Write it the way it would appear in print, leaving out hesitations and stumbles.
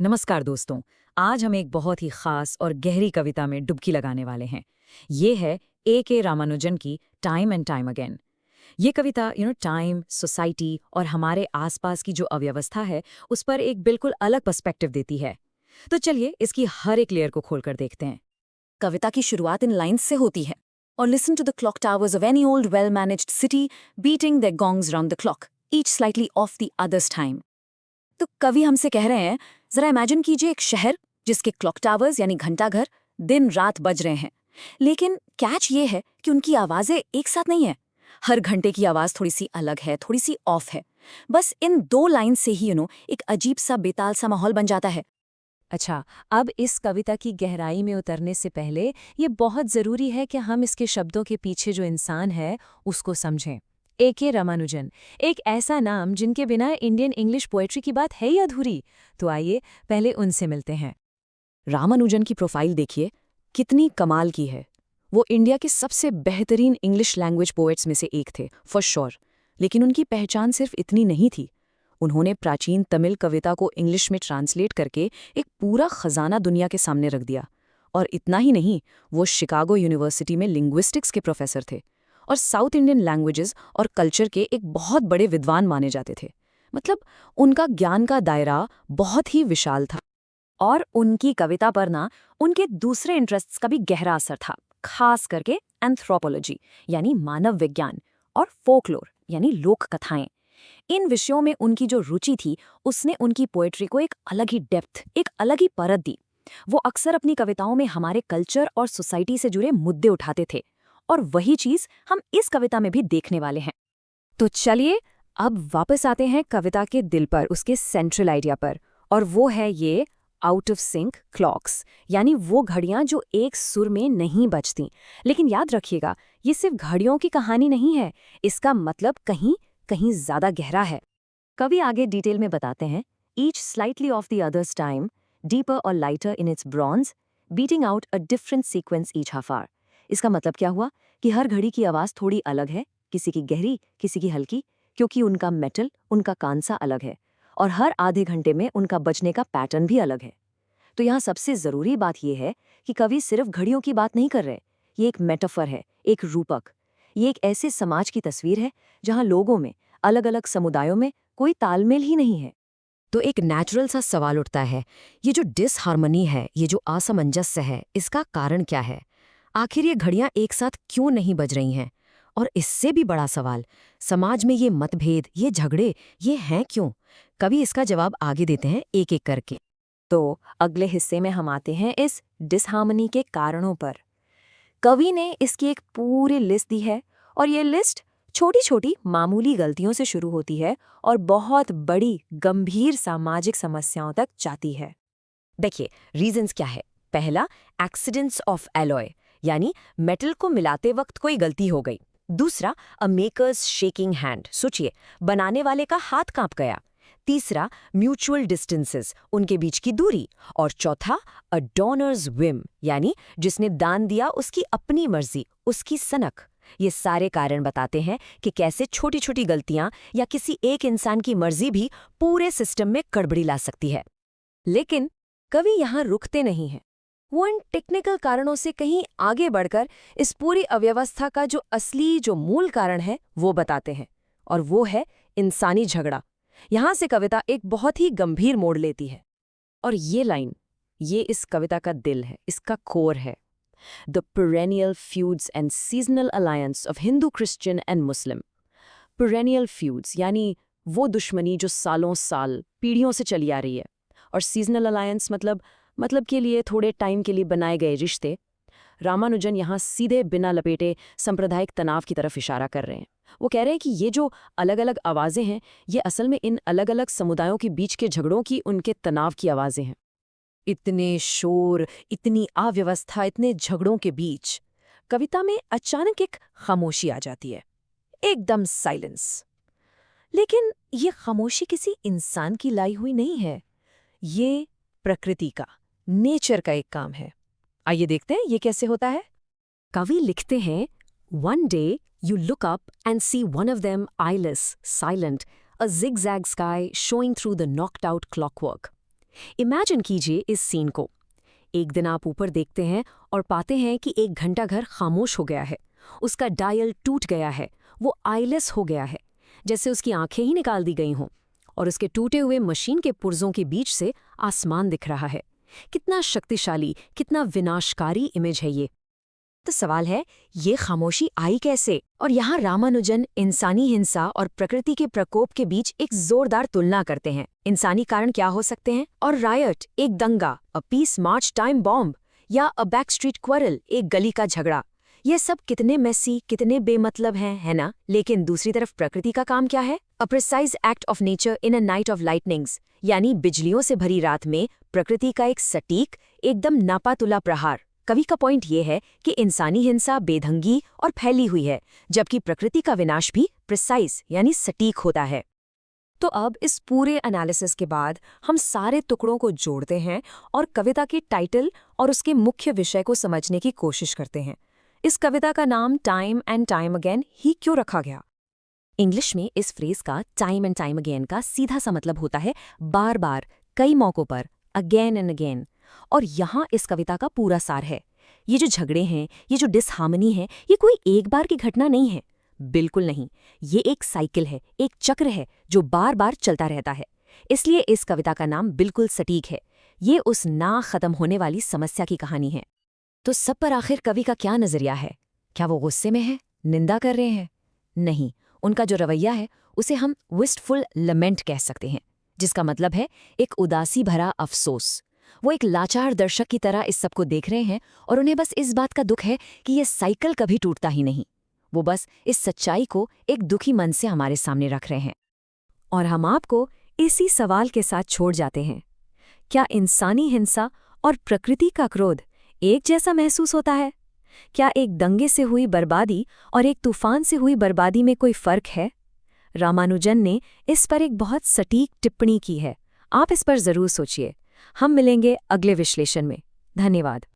नमस्कार दोस्तों। आज हम एक बहुत ही खास और गहरी कविता में डुबकी लगाने वाले हैं। ये है A.K. रामानुजन की टाइम एंड टाइम अगेन। ये कविता टाइम, सोसाइटी और हमारे आसपास की जो अव्यवस्था है उस पर एक बिल्कुल अलग पर्सपेक्टिव देती है। तो चलिए इसकी हर एक लेयर को खोलकर देखते हैं। कविता की शुरुआत इन लाइन्स से होती है और listen to the clock towers of any old well managed city beating their gongs round the clock each slightly off the others time. तो कवि हमसे कह रहे हैं, जरा इमेजिन कीजिए एक शहर जिसके क्लॉक टावर्स यानी घंटाघर दिन रात बज रहे हैं, लेकिन कैच ये है कि उनकी आवाजें एक साथ नहीं है। हर घंटे की आवाज थोड़ी सी अलग है, थोड़ी सी ऑफ है। बस इन दो लाइन से ही एक अजीब सा बेताल सा माहौल बन जाता है। अच्छा, अब इस कविता की गहराई में उतरने से पहले ये बहुत ज़रूरी है कि हम इसके शब्दों के पीछे जो इंसान है उसको समझें। A.K. रामानुजन, एक ऐसा नाम जिनके बिना इंडियन इंग्लिश पोएट्री की बात है ही अधूरी। तो आइए पहले उनसे मिलते हैं। रामानुजन की प्रोफाइल देखिए, कितनी कमाल की है। वो इंडिया के सबसे बेहतरीन इंग्लिश लैंग्वेज पोएट्स में से एक थे, फॉर श्योर। लेकिन उनकी पहचान सिर्फ इतनी नहीं थी। उन्होंने प्राचीन तमिल कविता को इंग्लिश में ट्रांसलेट करके एक पूरा खजाना दुनिया के सामने रख दिया। और इतना ही नहीं, वो शिकागो यूनिवर्सिटी में लिंग्विस्टिक्स के प्रोफेसर थे और साउथ इंडियन लैंग्वेजेस और कल्चर के एक बहुत बड़े विद्वान माने जाते थे। मतलब उनका ज्ञान का दायरा बहुत ही विशाल था। और उनकी कविता पर उनके दूसरे इंटरेस्ट्स का भी गहरा असर था, खास करके एंथ्रोपोलॉजी यानी मानव विज्ञान और फोकलोर यानी लोक कथाएं। इन विषयों में उनकी जो रुचि थी उसने उनकी पोएट्री को एक अलग ही डेप्थ, एक अलग ही परत दी। वो अक्सर अपनी कविताओं में हमारे कल्चर और सोसाइटी से जुड़े मुद्दे उठाते थे, और वही चीज हम इस कविता में भी देखने वाले हैं। तो चलिए अब वापस आते हैं कविता के दिल पर, उसके सेंट्रल आइडिया पर, और वो है ये आउट ऑफ सिंक क्लॉक्स, यानी वो घड़ियां जो एक सुर में नहीं बजती। लेकिन याद रखिएगा, ये सिर्फ घड़ियों की कहानी नहीं है, इसका मतलब कहीं कहीं ज्यादा गहरा है। कवि आगे डिटेल में बताते हैं, each slightly off the others time, deeper और lighter in its bronze, beating out a different sequence each half hour. इसका मतलब क्या हुआ कि हर घड़ी की आवाज थोड़ी अलग है, किसी की गहरी, किसी की हल्की, क्योंकि उनका मेटल, उनका कांसा अलग है, और हर आधे घंटे में उनका बजने का पैटर्न भी अलग है। तो यहाँ सबसे जरूरी बात यह है कि कवि सिर्फ घड़ियों की बात नहीं कर रहे। ये एक मेटाफर है, एक रूपक। ये एक ऐसे समाज की तस्वीर है जहाँ लोगों में, अलग अलग समुदायों में कोई तालमेल ही नहीं है। तो एक नेचुरल सा सवाल उठता है, ये जो डिसहार्मनी है, ये जो असमंजस्य है, इसका कारण क्या है? आखिर ये घड़ियां एक साथ क्यों नहीं बज रही हैं? और इससे भी बड़ा सवाल, समाज में ये मतभेद, ये झगड़े, ये हैं क्यों? कवि इसका जवाब आगे देते हैं एक एक करके। तो अगले हिस्से में हम आते हैं इस डिसहार्मनी के कारणों पर। कवि ने इसकी एक पूरी लिस्ट दी है, और ये लिस्ट छोटी छोटी मामूली गलतियों से शुरू होती है और बहुत बड़ी गंभीर सामाजिक समस्याओं तक जाती है। देखिए, रीजंस क्या है। पहला, एक्सीडेंट्स ऑफ एलॉय, यानी मेटल को मिलाते वक्त कोई गलती हो गई। दूसरा, अ मेकर्स शेकिंग हैंड, सोचिए, बनाने वाले का हाथ कांप गया। तीसरा, म्यूचुअल डिस्टेंसेस, उनके बीच की दूरी। और चौथा, अ डोनर्स विम, यानी जिसने दान दिया उसकी अपनी मर्जी, उसकी सनक। ये सारे कारण बताते हैं कि कैसे छोटी छोटी गलतियां या किसी एक इंसान की मर्जी भी पूरे सिस्टम में गड़बड़ी ला सकती है। लेकिन कवि यहाँ रुकते नहीं हैं। वो इन टेक्निकल कारणों से कहीं आगे बढ़कर इस पूरी अव्यवस्था का जो असली, जो मूल कारण है वो बताते हैं, और वो है इंसानी झगड़ा। यहाँ से कविता एक बहुत ही गंभीर मोड़ लेती है। और ये लाइन, ये इस कविता का दिल है, इसका कोर है। The perennial feuds and seasonal alliance of Hindu, Christian and Muslim। perennial feuds यानी वो दुश्मनी जो सालों साल, पीढ़ियों से चली आ रही है, और सीजनल अलायंस मतलब के लिए थोड़े टाइम के लिए बनाए गए रिश्ते। रामानुजन यहाँ सीधे बिना लपेटे सांप्रदायिक तनाव की तरफ इशारा कर रहे हैं। वो कह रहे हैं कि ये जो अलग अलग आवाज़ें हैं, ये असल में इन अलग अलग समुदायों के बीच के झगड़ों की, उनके तनाव की आवाज़ें हैं। इतने शोर, इतनी अव्यवस्था, इतने झगड़ों के बीच कविता में अचानक एक खामोशी आ जाती है, एकदम साइलेंस। लेकिन ये खामोशी किसी इंसान की लाई हुई नहीं है, ये प्रकृति का, नेचर का एक काम है। आइए देखते हैं ये कैसे होता है। कवि लिखते हैं, one day you look up and see one of them eyeless, silent, a zigzag sky showing through the knocked out clockwork. Imagine कीजिए इस सीन को। एक दिन आप ऊपर देखते हैं और पाते हैं कि एक घंटाघर खामोश हो गया है। उसका डायल टूट गया है, वो आईलेस हो गया है, जैसे उसकी आंखें ही निकाल दी गई हों। और उसके टूटे हुए मशीन के पुर्जों के बीच से आसमान दिख रहा है। कितना शक्तिशाली, कितना विनाशकारी इमेज है ये। तो सवाल है, ये खामोशी आई कैसे? और यहाँ रामानुजन इंसानी हिंसा और प्रकृति के प्रकोप के बीच एक जोरदार तुलना करते हैं। इंसानी कारण क्या हो सकते हैं, और रायट, एक दंगा, a peace march time bomb, या अ बैक स्ट्रीट क्वारल, एक गली का झगड़ा। ये सब कितने मेसी, कितने बेमतलब हैं, है ना? लेकिन दूसरी तरफ प्रकृति का काम क्या है? अ precise act of nature in a night of lightnings, यानी बिजलियों से भरी रात में प्रकृति का एक सटीक, एकदम नापातुला प्रहार। कवि का पॉइंट ये है कि इंसानी हिंसा बेढंगी और फैली हुई है, जबकि प्रकृति का विनाश भी प्रिसाइज यानी सटीक होता है। तो अब इस पूरे एनालिसिस के बाद हम सारे टुकड़ों को जोड़ते हैं और कविता के टाइटल और उसके मुख्य विषय को समझने की कोशिश करते हैं। इस कविता का नाम टाइम एंड टाइम अगेन ही क्यों रखा गया? इंग्लिश में इस फ्रेज का टाइम एंड टाइम अगेन का सीधा सा मतलब होता है बार बार, कई मौकों पर, अगेन एंड अगेन। और यहाँ इस कविता का पूरा सार है। ये जो झगड़े हैं, ये जो डिसहार्मनी है, ये कोई एक बार की घटना नहीं है, बिल्कुल नहीं। ये एक साइकिल है, एक चक्र है जो बार बार चलता रहता है। इसलिए इस कविता का नाम बिल्कुल सटीक है। ये उस ना खत्म होने वाली समस्या की कहानी है। तो सब पर आखिर कवि का क्या नजरिया है? क्या वो गुस्से में है, निंदा कर रहे हैं? नहीं, उनका जो रवैया है उसे हम विस्टफुल लमेंट कह सकते हैं, जिसका मतलब है एक उदासी भरा अफसोस। वो एक लाचार दर्शक की तरह इस सब को देख रहे हैं और उन्हें बस इस बात का दुख है कि ये साइकिल कभी टूटता ही नहीं। वो बस इस सच्चाई को एक दुखी मन से हमारे सामने रख रहे हैं। और हम आपको इसी सवाल के साथ छोड़ जाते हैं। क्या इंसानी हिंसा और प्रकृति का क्रोध एक जैसा महसूस होता है? क्या एक दंगे से हुई बर्बादी और एक तूफान से हुई बर्बादी में कोई फर्क है? रामानुजन ने इस पर एक बहुत सटीक टिप्पणी की है। आप इस पर जरूर सोचिए। हम मिलेंगे अगले विश्लेषण में। धन्यवाद।